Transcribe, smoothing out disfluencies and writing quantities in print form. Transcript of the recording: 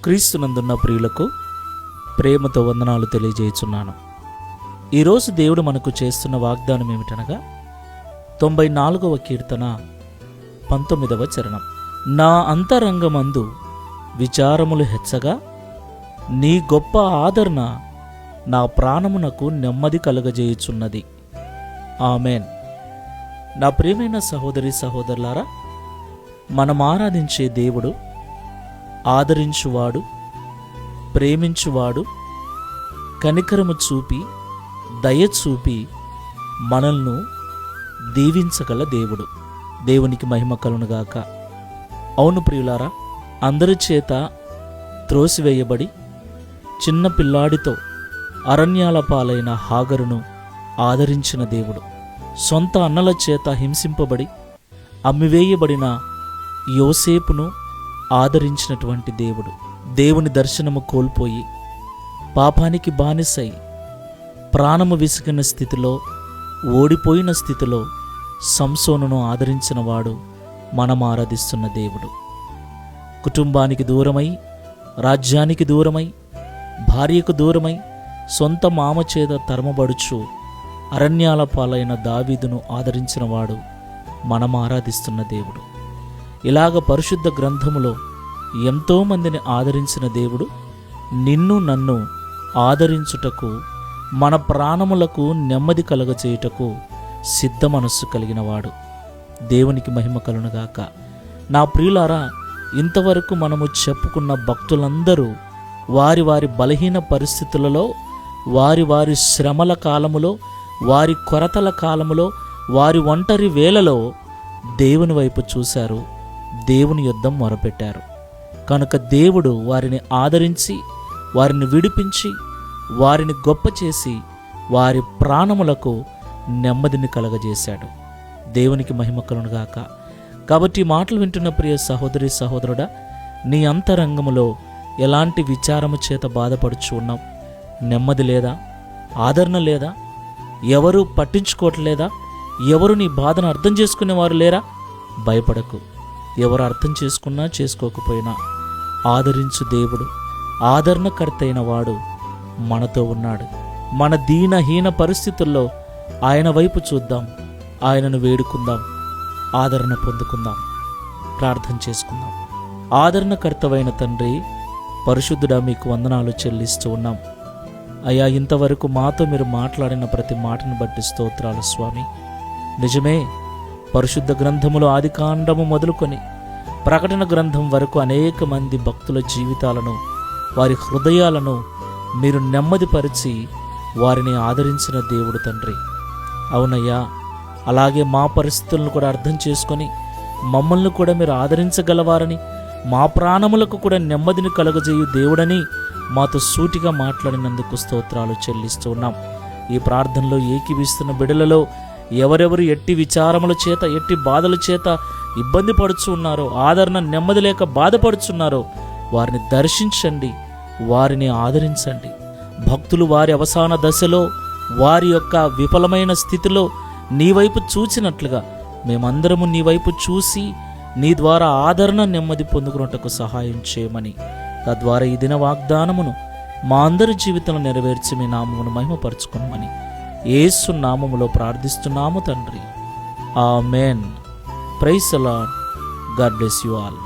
క్రీస్తునందున్న ప్రియులకు ప్రేమతో వందనాలు తెలియజేయుచున్నాను. ఈరోజు దేవుడు మనకు చేస్తున్న వాగ్దానం ఏమిటనగా 94వ కీర్తన 19వ చరణం. నా అంతరంగమందు విచారములు హెచ్చగా నీ గొప్ప ఆదరణ నా ప్రాణమునకు నెమ్మది కలుగజేయుచున్నది. ఆమెన్. నా ప్రియమైన సహోదరి సహోదరులారా, మనం ఆరాధించే దేవుడు ఆదరించువాడు, ప్రేమించువాడు, కనికరము చూపి దయ చూపి మనల్ని దీవించగల దేవుడు. దేవునికి మహిమ కలుగునుగాక. అవును ప్రియులారా, అందరి చేత త్రోసివేయబడి చిన్న పిల్లాడితో అరణ్యాల పాలైన హాగరును ఆదరించిన దేవుడు, సొంత అన్నల చేత హింసింపబడి అమ్మివేయబడిన యోసేపును ఆదరించినటువంటి దేవుడు, దేవుని దర్శనము కోల్పోయి పాపానికి బానిసై ప్రాణము విసిగిన స్థితిలో, ఓడిపోయిన స్థితిలో సంసోనును ఆదరించిన వాడు మనం ఆరాధిస్తున్న దేవుడు. కుటుంబానికి దూరమై, రాజ్యానికి దూరమై, భార్యకు దూరమై, సొంత మామ చేత తరమబడుచు అరణ్యాల పాలైన దావీదును ఆదరించిన వాడు మనం ఆరాధిస్తున్న దేవుడు. ఇలాగ పరిశుద్ధ గ్రంథములో ఎంతోమందిని ఆదరించిన దేవుడు నిన్ను నన్ను ఆదరించుటకు, మన ప్రాణములకు నెమ్మది కలుగచేయుటకు సిద్ధ మనస్సు కలిగినవాడు. దేవునికి మహిమ కలుగునుగాక. నా ప్రియులారా, ఇంతవరకు మనము చెప్పుకున్న భక్తులందరూ వారి వారి బలహీన పరిస్థితులలో, వారి వారి శ్రమల కాలములో, వారి కొరతల కాలములో, వారి ఒంటరి వేళలో దేవుని వైపు చూశారు, దేవుని యుద్ధం మొరపెట్టారు. కనుక దేవుడు వారిని ఆదరించి, వారిని విడిపించి, వారిని గొప్ప చేసి, వారి ప్రాణములకు నెమ్మదిని కలగజేశాడు. దేవునికి మహిమ కలుగునుగాక. కాబట్టి ఈ మాటలు వింటున్న ప్రియ సహోదరి సహోదరుడా, నీ అంతరంగములో ఎలాంటి విచారము చేత బాధపడుచు ఉన్నావు? నెమ్మది లేదా? ఆదరణ లేదా? ఎవరు పట్టించుకోవట్లేదా? ఎవరు నీ బాధను అర్థం చేసుకునేవారు లేరా? భయపడకు. ఎవరు అర్థం చేసుకున్నా చేసుకోకపోయినా ఆదరించు దేవుడు, ఆదరణకర్త అయిన వాడు మనతో ఉన్నాడు. మన దీనహీన పరిస్థితుల్లో ఆయన వైపు చూద్దాం, ఆయనను వేడుకుందాం, ఆదరణ పొందుకుందాం, ప్రార్థన చేసుకుందాం. ఆదరణకర్తవైన తండ్రి, పరిశుద్ధుడా, మీకు వందనాలు చెల్లిస్తూ ఉన్నాం. అయ్యా, ఇంతవరకు మాతో మీరు మాట్లాడిన ప్రతి మాటను బట్టి స్తోత్రాలు స్వామి. నిజమే, పరిశుద్ధ గ్రంథములో ఆదికాండము మొదలుకొని ప్రకటన గ్రంథం వరకు అనేక మంది భక్తుల జీవితాలను, వారి హృదయాలను మీరు నెమ్మదిపరిచి వారిని ఆదరించిన దేవుడు తండ్రి. అవునయ్యా, అలాగే మా పరిస్థితులను కూడా అర్థం చేసుకొని మమ్మల్ని కూడా మీరు ఆదరించగలవారని, మా ప్రాణములకు కూడా నెమ్మదిని కలుగజేయు దేవుడని మాతో సూటిగా మాట్లాడినందుకు స్తోత్రాలు చెల్లిస్తూ ఉన్నాం. ఈ ప్రార్థనలో ఏకీవిస్తున్న బిడ్డలలో ఎవరెవరు ఎట్టి విచారముల చేత, ఎట్టి బాధల చేత ఇబ్బంది పడుచు ఉన్నారో, ఆదరణ నెమ్మది లేక బాధపడుచున్నారో వారిని దర్శించండి, వారిని ఆదరించండి. భక్తులు వారి అవసాన దశలో, వారి యొక్క విఫలమైన స్థితిలో నీ వైపు చూచినట్లుగా మేమందరము నీ వైపు చూసి నీ ద్వారా ఆదరణ నెమ్మది పొందుకున్నట్టుకు సహాయం చేయమని, తద్వారా ఈ దిన వాగ్దానమును మా అందరి జీవితంలో నెరవేర్చి మీ నామమును మహిమపరచుకోమని యేసు నామములో ప్రార్థిస్తున్నాము తండ్రి. Amen. Praise the Lord. God bless you all.